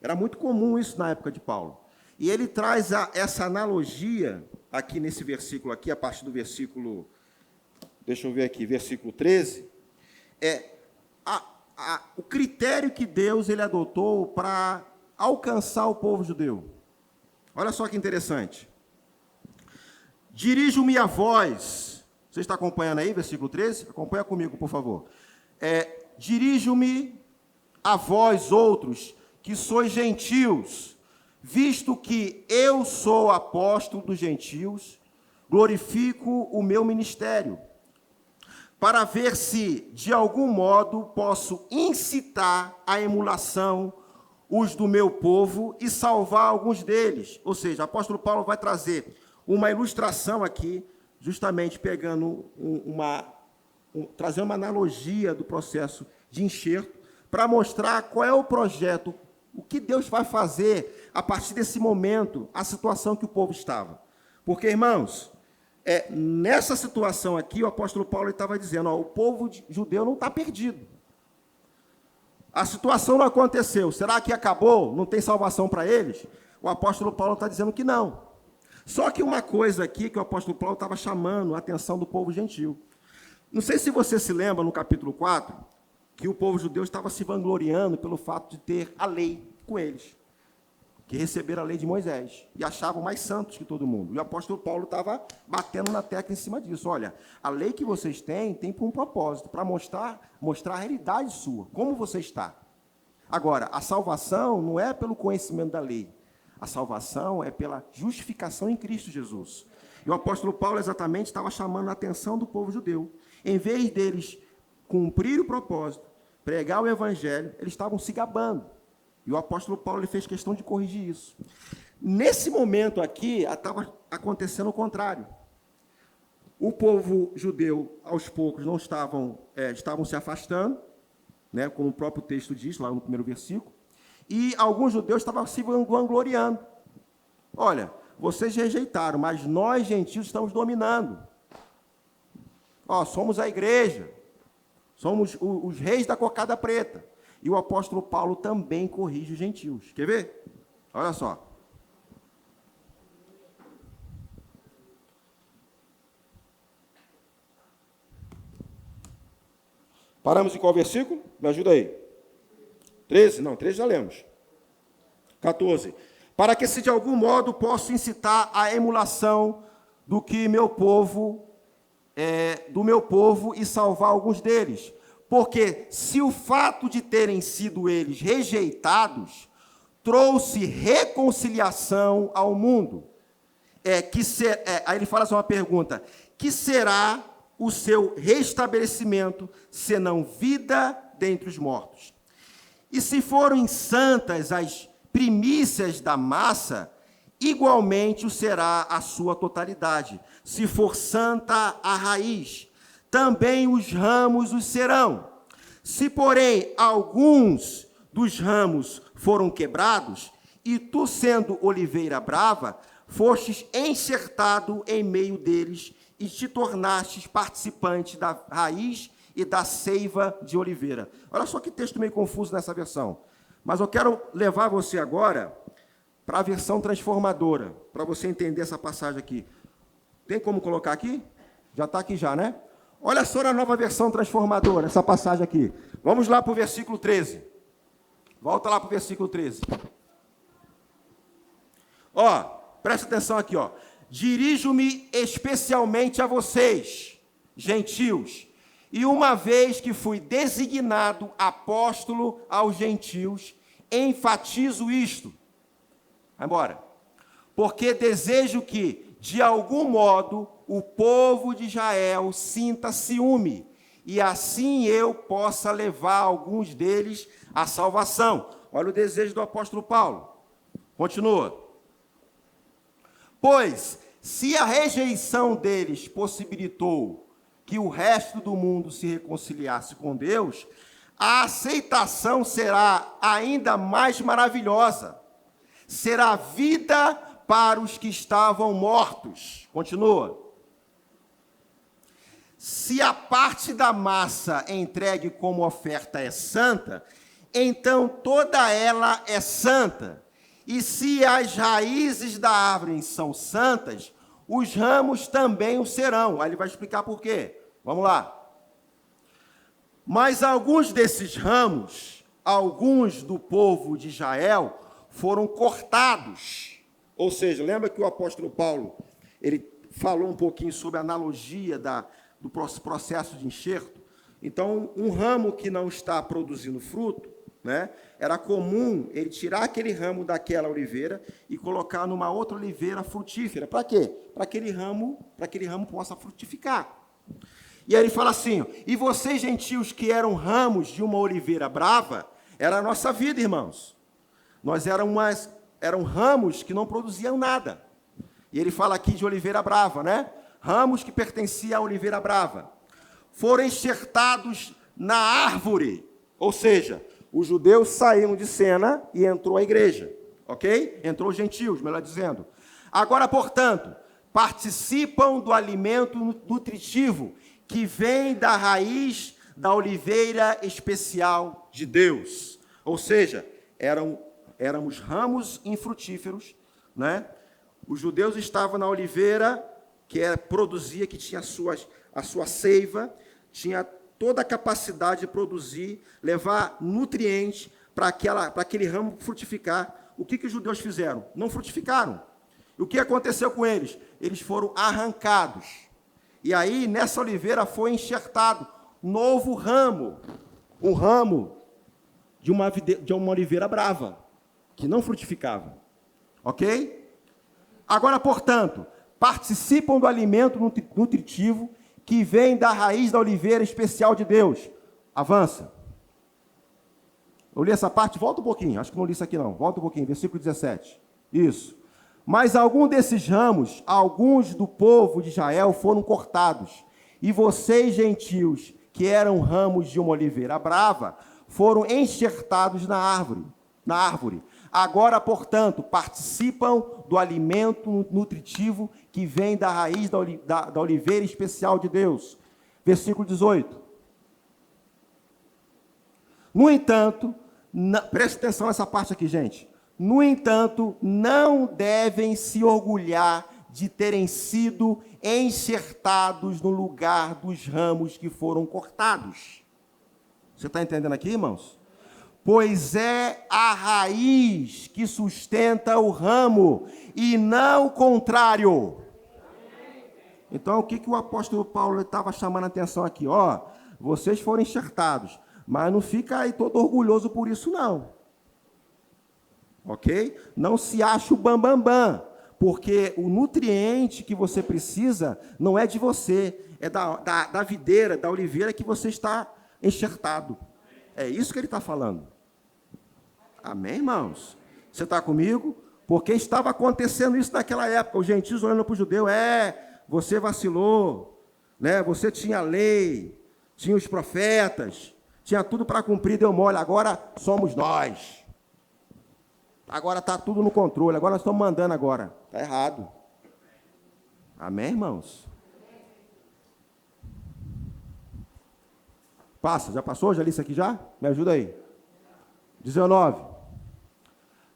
Era muito comum isso na época de Paulo. E ele traz essa analogia aqui nesse versículo aqui, a partir do versículo, deixa eu ver aqui, versículo 13, o critério que Deus ele adotou para alcançar o povo judeu. Olha só que interessante. Dirijo-me a vós. Você está acompanhando aí, versículo 13? Acompanha comigo, por favor. Dirijo-me a vós outros, que sois gentios, visto que eu sou apóstolo dos gentios, glorifico o meu ministério, para ver se, de algum modo, posso incitar à emulação os do meu povo e salvar alguns deles. Ou seja, o apóstolo Paulo vai trazer uma ilustração aqui, justamente pegando trazendo uma analogia do processo de enxerto, para mostrar qual é o projeto, o que Deus vai fazer a partir desse momento, a situação que o povo estava. Porque, irmãos, nessa situação aqui, o apóstolo Paulo estava dizendo, o povo judeu não está perdido. A situação não aconteceu. Será que acabou? Não tem salvação para eles? O apóstolo Paulo está dizendo que não. Só que uma coisa aqui que o apóstolo Paulo estava chamando a atenção do povo gentil. Não sei se você se lembra, no capítulo 4, que o povo judeu estava se vangloriando pelo fato de ter a lei com eles, que receberam a lei de Moisés, e achavam mais santos que todo mundo. E o apóstolo Paulo estava batendo na tecla em cima disso. Olha, a lei que vocês têm por um propósito, para mostrar a realidade sua, como você está. Agora, a salvação não é pelo conhecimento da lei, a salvação é pela justificação em Cristo Jesus. E o apóstolo Paulo exatamente estava chamando a atenção do povo judeu. Em vez deles cumprir o propósito, pregar o evangelho, eles estavam se gabando. E o apóstolo Paulo ele fez questão de corrigir isso. Nesse momento aqui, estava acontecendo o contrário. O povo judeu, aos poucos, não estavam se afastando, né, como o próprio texto diz, lá no primeiro versículo, e alguns judeus estavam se vangloriando. Olha, vocês rejeitaram, mas nós, gentios, estamos dominando. Somos a igreja, somos os reis da cocada preta. E o apóstolo Paulo também corrige os gentios. Quer ver? Olha só. Paramos em qual versículo? Me ajuda aí. 13? Não, 13 já lemos. 14. Para que se de algum modo possa incitar a emulação do meu povo e salvar alguns deles. Porque se o fato de terem sido eles rejeitados trouxe reconciliação ao mundo. Aí ele fala assim uma pergunta: que será o seu restabelecimento, senão vida dentre os mortos? E se forem santas as primícias da massa, igualmente o será a sua totalidade. Se for santa a raiz, também os ramos os serão. Se, porém, alguns dos ramos foram quebrados, e tu, sendo oliveira brava, fostes enxertado em meio deles, e te tornastes participante da raiz e da seiva de oliveira. Olha só que texto meio confuso nessa versão. Mas eu quero levar você agora para a versão transformadora, para você entender essa passagem aqui. Tem como colocar aqui? Já está aqui já, né? Olha só na nova versão transformadora, essa passagem aqui. Vamos lá para o versículo 13. Volta lá para o versículo 13. Ó, presta atenção aqui, ó. Dirijo-me especialmente a vocês, gentios, e uma vez que fui designado apóstolo aos gentios, enfatizo isto. Vai embora. Porque desejo que, de algum modo, o povo de Israel sinta ciúme, e assim eu possa levar alguns deles à salvação. Olha o desejo do apóstolo Paulo. Continua. Pois, se a rejeição deles possibilitou que o resto do mundo se reconciliasse com Deus, a aceitação será ainda mais maravilhosa. Será vida para os que estavam mortos. Continua. Se a parte da massa entregue como oferta é santa, então toda ela é santa. E se as raízes da árvore são santas, os ramos também o serão. Aí ele vai explicar por quê. Vamos lá. Mas alguns desses ramos, alguns do povo de Israel, foram cortados. Ou seja, lembra que o apóstolo Paulo, ele falou um pouquinho sobre a analogia do processo de enxerto? Então, um ramo que não está produzindo fruto, né, era comum ele tirar aquele ramo daquela oliveira e colocar numa outra oliveira frutífera. Para quê? Para que aquele ramo possa frutificar. E aí ele fala assim: e vocês, gentios, que eram ramos de uma oliveira brava, era a nossa vida, irmãos. Nós eram ramos que não produziam nada. E ele fala aqui de oliveira brava, né? Ramos que pertenciam à oliveira brava. Foram enxertados na árvore. Ou seja, os judeus saíram de cena e entrou a igreja. Ok? Entrou os gentios, melhor dizendo. Agora, portanto, participam do alimento nutritivo que vem da raiz da oliveira especial de Deus. Ou seja, éramos ramos infrutíferos, né? Os judeus estavam na oliveira que produzia, que tinha a sua seiva, tinha toda a capacidade de produzir, levar nutrientes para aquele ramo frutificar. O que os judeus fizeram? Não frutificaram. E o que aconteceu com eles? Eles foram arrancados. E aí, nessa oliveira, foi enxertado novo ramo, um ramo de uma oliveira brava, que não frutificava. Ok? Agora, portanto, participam do alimento nutritivo que vem da raiz da oliveira especial de Deus. Avança. Eu li essa parte, volta um pouquinho. Acho que não li isso aqui não. Volta um pouquinho, versículo 17. Isso. Mas algum desses ramos, alguns do povo de Israel foram cortados. E vocês, gentios, que eram ramos de uma oliveira brava, foram enxertados na árvore. Agora, portanto, participam do alimento nutritivo que vem da raiz da oliveira especial de Deus. Versículo 18. No entanto, preste atenção nessa parte aqui, gente. No entanto, não devem se orgulhar de terem sido enxertados no lugar dos ramos que foram cortados. Você está entendendo aqui, irmãos? Pois é a raiz que sustenta o ramo, e não o contrário. Então, o que o apóstolo Paulo estava chamando a atenção aqui? Ó, vocês foram enxertados, mas não fica aí todo orgulhoso por isso, não. ok? Não se ache o bambambam, porque o nutriente que você precisa não é de você, é da videira, da oliveira que você está enxertado. É isso que ele está falando. Amém, irmãos? Você está comigo? Porque estava acontecendo isso naquela época, os gentios olhando para o judeu, você vacilou, né? Você tinha a lei, tinha os profetas, tinha tudo para cumprir, deu mole, agora somos nós. Agora está tudo no controle, agora nós estamos mandando agora. Está errado. Amém, irmãos? Passa, já passou? Já li isso aqui já? Me ajuda aí. 19.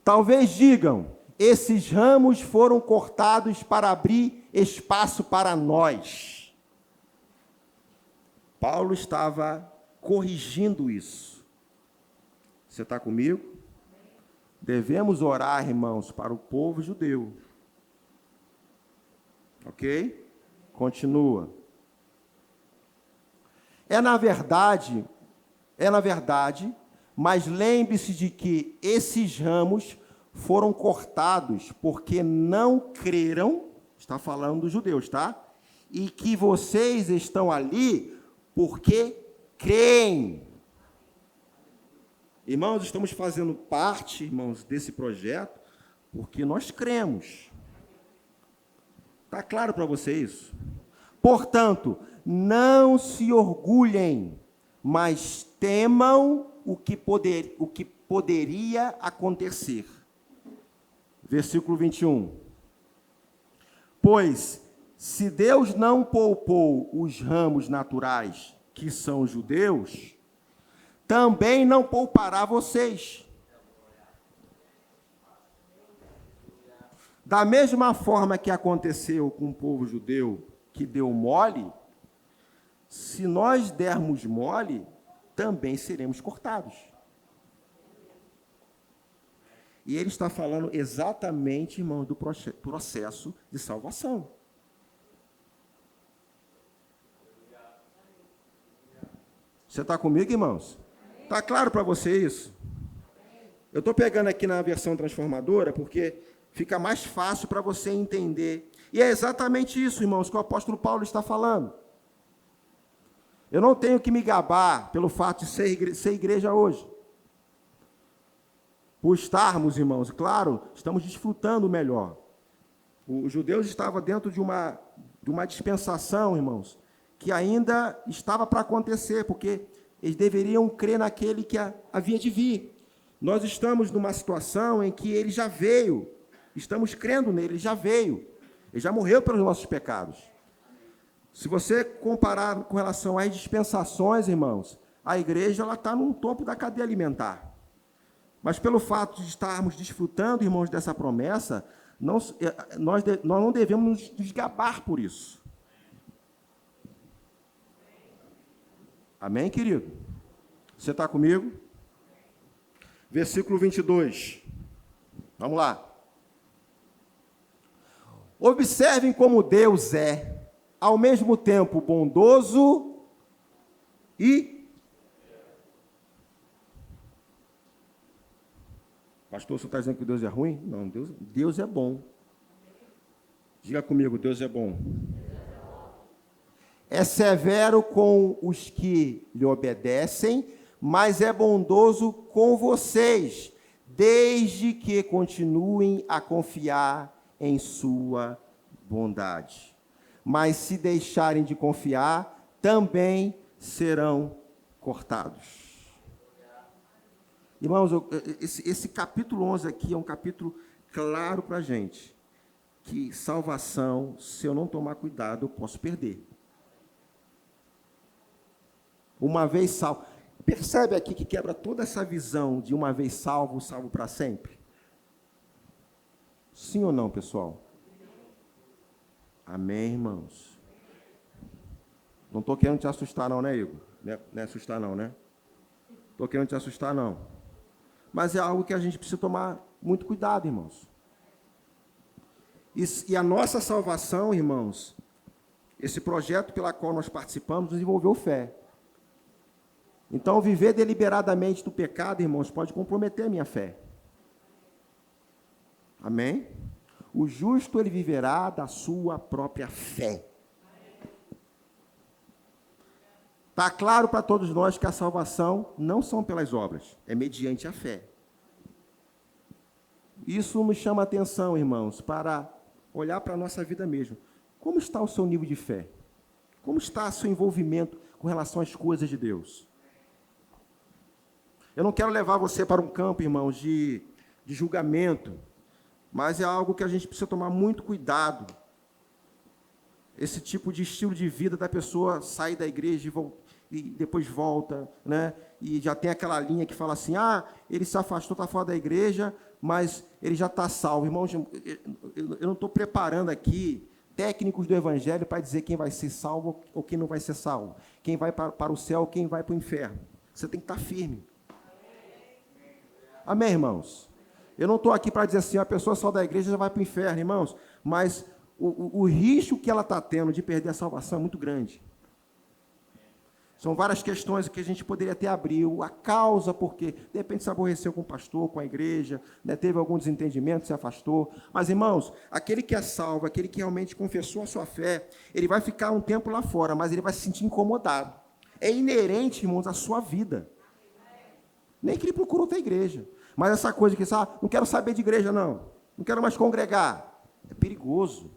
Talvez digam, esses ramos foram cortados para abrir espaço para nós. Paulo estava corrigindo isso. Você está comigo? Devemos orar, irmãos, para o povo judeu. Ok? Continua. É na verdade, mas lembre-se de que esses ramos foram cortados porque não creram, está falando dos judeus, tá? E que vocês estão ali porque creem. Irmãos, estamos fazendo parte, irmãos, desse projeto porque nós cremos. Está claro para você isso? Portanto, não se orgulhem, mas temam o que poderia acontecer. Versículo 21. Pois, se Deus não poupou os ramos naturais, que são judeus, também não poupará vocês. Da mesma forma que aconteceu com o povo judeu que deu mole, se nós dermos mole, também seremos cortados. E ele está falando exatamente, irmão, do processo de salvação. Você está comigo, irmãos? Está claro para você isso? Eu estou pegando aqui na versão transformadora, porque fica mais fácil para você entender. E é exatamente isso, irmãos, que o apóstolo Paulo está falando. Eu não tenho que me gabar pelo fato de ser igreja hoje. Por estarmos, irmãos, claro, estamos desfrutando melhor. Os judeus estavam dentro de uma dispensação, irmãos, que ainda estava para acontecer, porque eles deveriam crer naquele que havia de vir. Nós estamos numa situação em que ele já veio, estamos crendo nele, ele já veio, ele já morreu pelos nossos pecados. Se você comparar com relação às dispensações, irmãos, a igreja está num topo da cadeia alimentar. Mas pelo fato de estarmos desfrutando, irmãos, dessa promessa, nós não devemos nos gabar por isso. Amém, querido? Você está comigo? Versículo 22. Vamos lá. Observem como Deus é, ao mesmo tempo bondoso e... Pastor, você está dizendo que Deus é ruim? Não, Deus é bom. Diga comigo, Deus é bom. É severo com os que lhe obedecem, mas é bondoso com vocês, desde que continuem a confiar em sua bondade. Mas se deixarem de confiar, também serão cortados. Irmãos, esse capítulo 11 aqui é um capítulo claro para a gente, que salvação, se eu não tomar cuidado, eu posso perder. Uma vez salvo. Percebe aqui que quebra toda essa visão de uma vez salvo, salvo para sempre? Sim ou não, pessoal? Amém, irmãos? Não estou querendo te assustar não, né, Igor? Não é assustar não, né? Estou querendo te assustar não. Mas é algo que a gente precisa tomar muito cuidado, irmãos. E a nossa salvação, irmãos, esse projeto pela qual nós participamos, nos envolveu fé. Então, viver deliberadamente do pecado, irmãos, pode comprometer a minha fé. Amém? O justo, ele viverá da sua própria fé. Está claro para todos nós que a salvação não são pelas obras, é mediante a fé. Isso nos chama a atenção, irmãos, para olhar para a nossa vida mesmo. Como está o seu nível de fé? Como está o seu envolvimento com relação às coisas de Deus? Eu não quero levar você para um campo, irmãos, de julgamento, mas é algo que a gente precisa tomar muito cuidado. Esse tipo de estilo de vida da pessoa sair da igreja e depois volta, né? E já tem aquela linha que fala assim, ele se afastou, está fora da igreja, mas ele já está salvo. Irmãos, eu não estou preparando aqui técnicos do evangelho para dizer quem vai ser salvo ou quem não vai ser salvo, quem vai para o céu ou quem vai para o inferno. Você tem que estar firme. Amém, irmãos? Eu não estou aqui para dizer assim, a pessoa só da igreja já vai para o inferno, irmãos, mas o risco que ela está tendo de perder a salvação é muito grande. São várias questões que a gente poderia até abrir, a causa, porque de repente se aborreceu com o pastor, com a igreja, né, teve algum desentendimento, se afastou. Mas, irmãos, aquele que é salvo, aquele que realmente confessou a sua fé, ele vai ficar um tempo lá fora, mas ele vai se sentir incomodado. É inerente, irmãos, à sua vida. Nem que ele procure outra igreja. Mas essa coisa que, não quero saber de igreja, não quero mais congregar, é perigoso.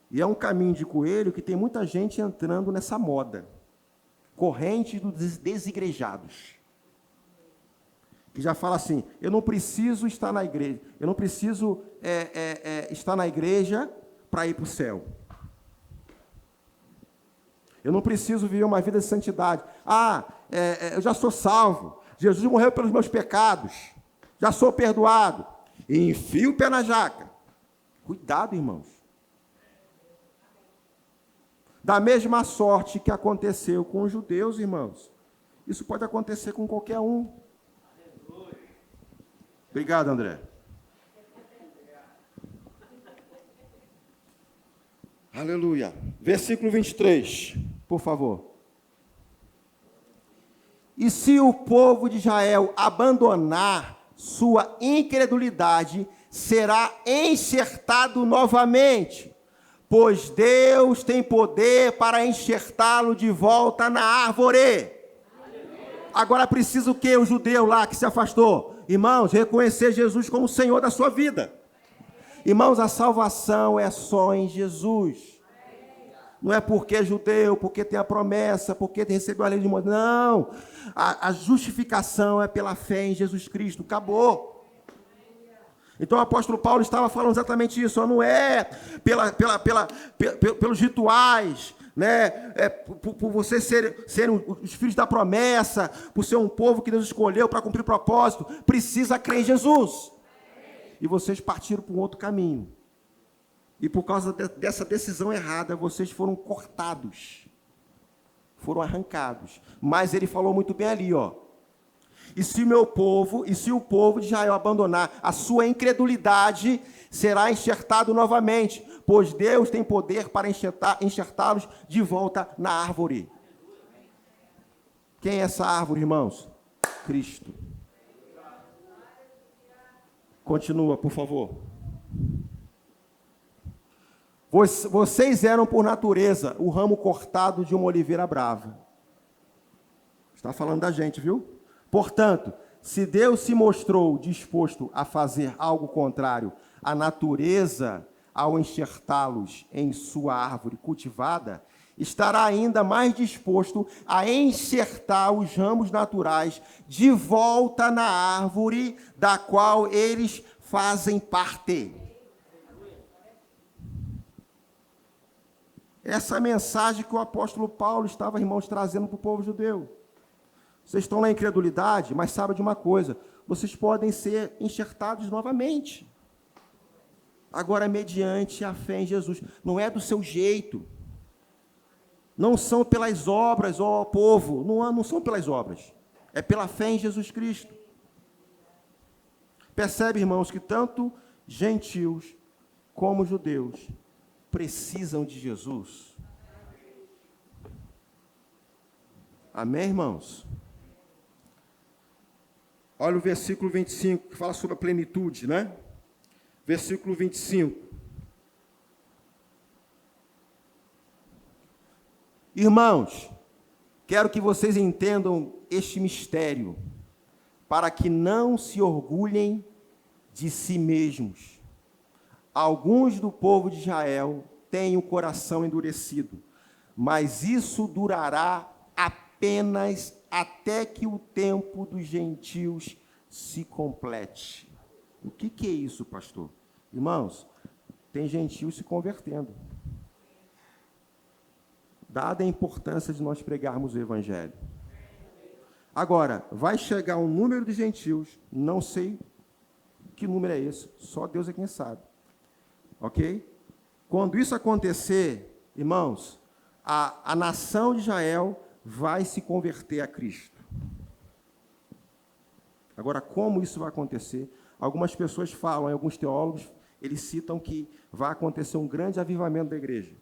E é um caminho de coelho que tem muita gente entrando nessa moda. Corrente dos desigrejados. Que já fala assim, eu não preciso estar na igreja, eu não preciso estar na igreja para ir para o céu. Eu não preciso viver uma vida de santidade. Eu já sou salvo, Jesus morreu pelos meus pecados, já sou perdoado. E enfio o pé na jaca. Cuidado, irmãos. Da mesma sorte que aconteceu com os judeus, irmãos, isso pode acontecer com qualquer um. Obrigado, André. Aleluia. Versículo 23, por favor. E se o povo de Israel abandonar sua incredulidade, será enxertado novamente, pois Deus tem poder para enxertá-lo de volta na árvore. Agora precisa o quê? O judeu lá que se afastou. Irmãos, reconhecer Jesus como o Senhor da sua vida. Irmãos, a salvação é só em Jesus. Não é porque é judeu, porque tem a promessa, porque recebeu a lei de Moisés. Não. A justificação é pela fé em Jesus Cristo. Acabou. Então o apóstolo Paulo estava falando exatamente isso, não é pelos rituais, né? Por vocês serem os filhos da promessa, por ser um povo que Deus escolheu para cumprir o propósito, precisa crer em Jesus. E vocês partiram para um outro caminho. E por causa dessa decisão errada, vocês foram cortados, foram arrancados. Mas ele falou muito bem ali, E se o povo de Israel abandonar a sua incredulidade, será enxertado novamente, pois Deus tem poder para enxertá-los de volta na árvore. Quem é essa árvore, irmãos? Cristo. Continua, por favor. Vocês eram, por natureza, o ramo cortado de uma oliveira brava. Está falando da gente, viu? Portanto, se Deus se mostrou disposto a fazer algo contrário à natureza ao enxertá-los em sua árvore cultivada, estará ainda mais disposto a enxertar os ramos naturais de volta na árvore da qual eles fazem parte. Essa mensagem que o apóstolo Paulo estava, irmãos, trazendo para o povo judeu. Vocês estão na incredulidade, mas sabem de uma coisa, vocês podem ser enxertados novamente. Agora, mediante a fé em Jesus. Não é do seu jeito. Não são pelas obras, ó povo, não são pelas obras. É pela fé em Jesus Cristo. Percebe, irmãos, que tanto gentios como judeus precisam de Jesus. Amém, irmãos? Olha o versículo 25, que fala sobre a plenitude, né? Versículo 25. Irmãos, quero que vocês entendam este mistério, para que não se orgulhem de si mesmos. Alguns do povo de Israel têm o coração endurecido, mas isso durará apenas até que o tempo dos gentios se complete. O que é isso, pastor? Irmãos, tem gentios se convertendo. Dada a importância de nós pregarmos o evangelho. Agora, vai chegar um número de gentios, não sei que número é esse, só Deus é quem sabe. Ok? Quando isso acontecer, irmãos, a nação de Israel vai se converter a Cristo. Agora, como isso vai acontecer? Algumas pessoas falam, alguns teólogos, eles citam que vai acontecer um grande avivamento da igreja.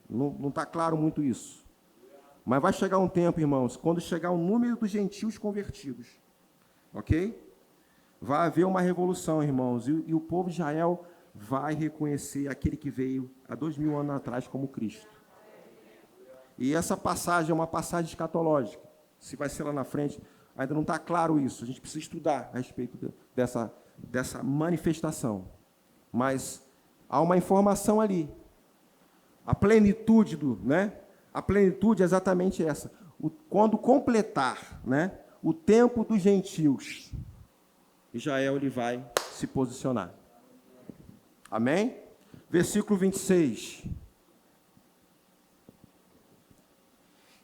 Não está claro muito isso. Mas vai chegar um tempo, irmãos, quando chegar o número dos gentios convertidos, ok? Vai haver uma revolução, irmãos, e o povo de Israel vai reconhecer aquele que veio há 2000 anos atrás como Cristo. E essa passagem é uma passagem escatológica. Se vai ser lá na frente, ainda não está claro isso. A gente precisa estudar a respeito dessa manifestação. Mas há uma informação ali. A plenitude a plenitude é exatamente essa. Quando completar, o tempo dos gentios, Israel ele vai se posicionar. Amém? Versículo 26.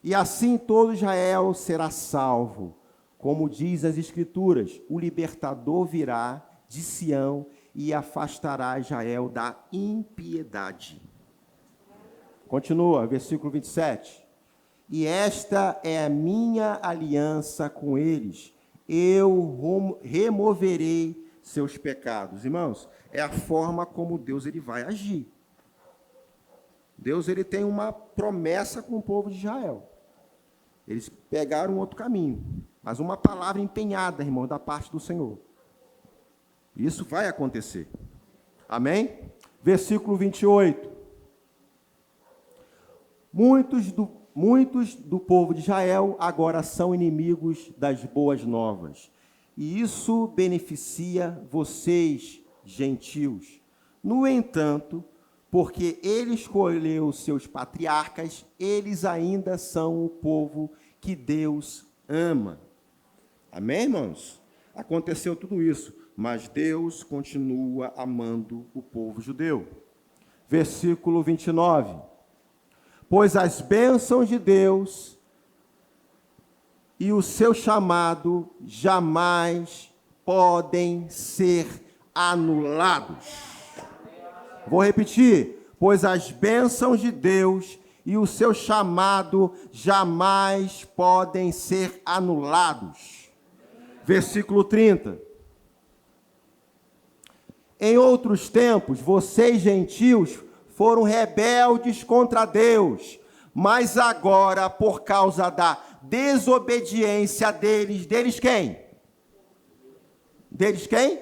E assim todo Israel será salvo, como diz as Escrituras, o libertador virá de Sião e afastará Israel da impiedade. Continua, versículo 27. E esta é a minha aliança com eles, eu removerei seus pecados. Irmãos, é a forma como Deus ele vai agir. Deus ele tem uma promessa com o povo de Israel. Eles pegaram outro caminho, mas uma palavra empenhada, irmão, da parte do Senhor. Isso vai acontecer. Amém? Versículo 28. Muitos do povo de Israel agora são inimigos das boas novas. E isso beneficia vocês, gentios. No entanto, porque ele escolheu seus patriarcas, eles ainda são o povo que Deus ama. Amém, irmãos? Aconteceu tudo isso, mas Deus continua amando o povo judeu. Versículo 29. Pois as bênçãos de Deus e o seu chamado jamais podem ser anulados. Vou repetir. Pois as bênçãos de Deus e o seu chamado jamais podem ser anulados. Versículo 30. Em outros tempos, vocês gentios foram rebeldes contra Deus, mas agora, por causa da desobediência deles quem? Deles quem?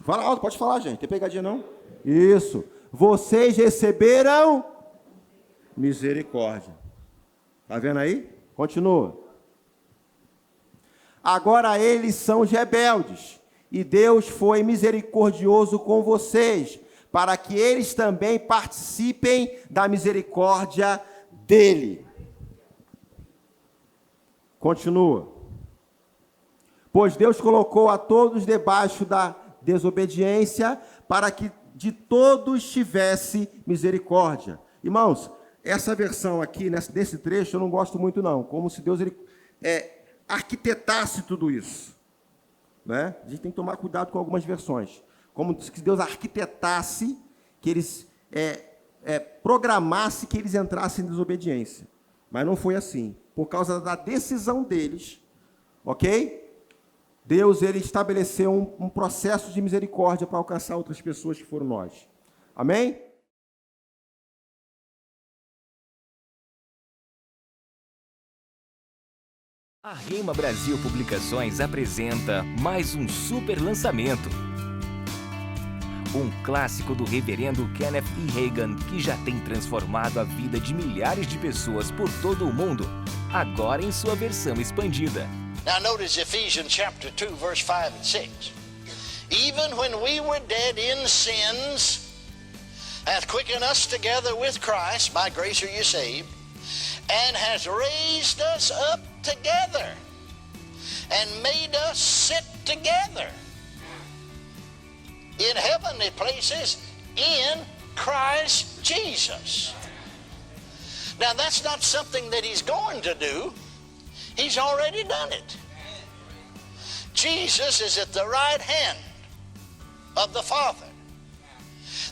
Fala alto, pode falar, gente, tem pegadinha não? Isso, vocês receberam misericórdia. Está vendo aí? Continua. Agora eles são os rebeldes, e Deus foi misericordioso com vocês, para que eles também participem da misericórdia dele. Continua. Pois Deus colocou a todos debaixo da desobediência, para que de todos tivesse misericórdia. Irmãos, essa versão aqui, nesse trecho, eu não gosto muito não, como se Deus arquitetasse tudo isso. Né? A gente tem que tomar cuidado com algumas versões. Como se Deus arquitetasse, que eles programasse que eles entrassem em desobediência. Mas não foi assim. Por causa da decisão deles, ok? Deus ele estabeleceu um processo de misericórdia para alcançar outras pessoas que foram nós. Amém? A Rema Brasil Publicações apresenta mais um super lançamento. Um clássico do reverendo Kenneth E. Hagin que já tem transformado a vida de milhares de pessoas por todo o mundo, agora em sua versão expandida. Now notice Ephesians chapter 2 verse 5 and 6. Even when we were dead in sins, hath quickened us together with Christ, by grace are you saved, and has raised us up together and made us sit together in heavenly places in Christ Jesus. Now that's not something that he's going to do. He's already done it. Jesus is at the right hand of the Father.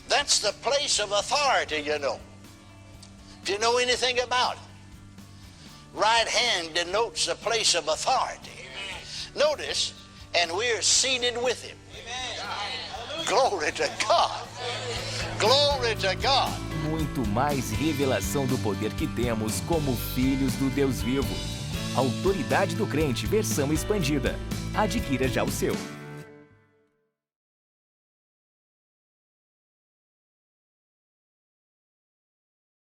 That's the place of authority, you know. If you know anything about it, right hand denotes the place of authority. Notice, and we're seated with him. Glory to God. Glory to God. Muito mais revelação do poder que temos como filhos do Deus vivo. Autoridade do Crente, versão expandida. Adquira já o seu.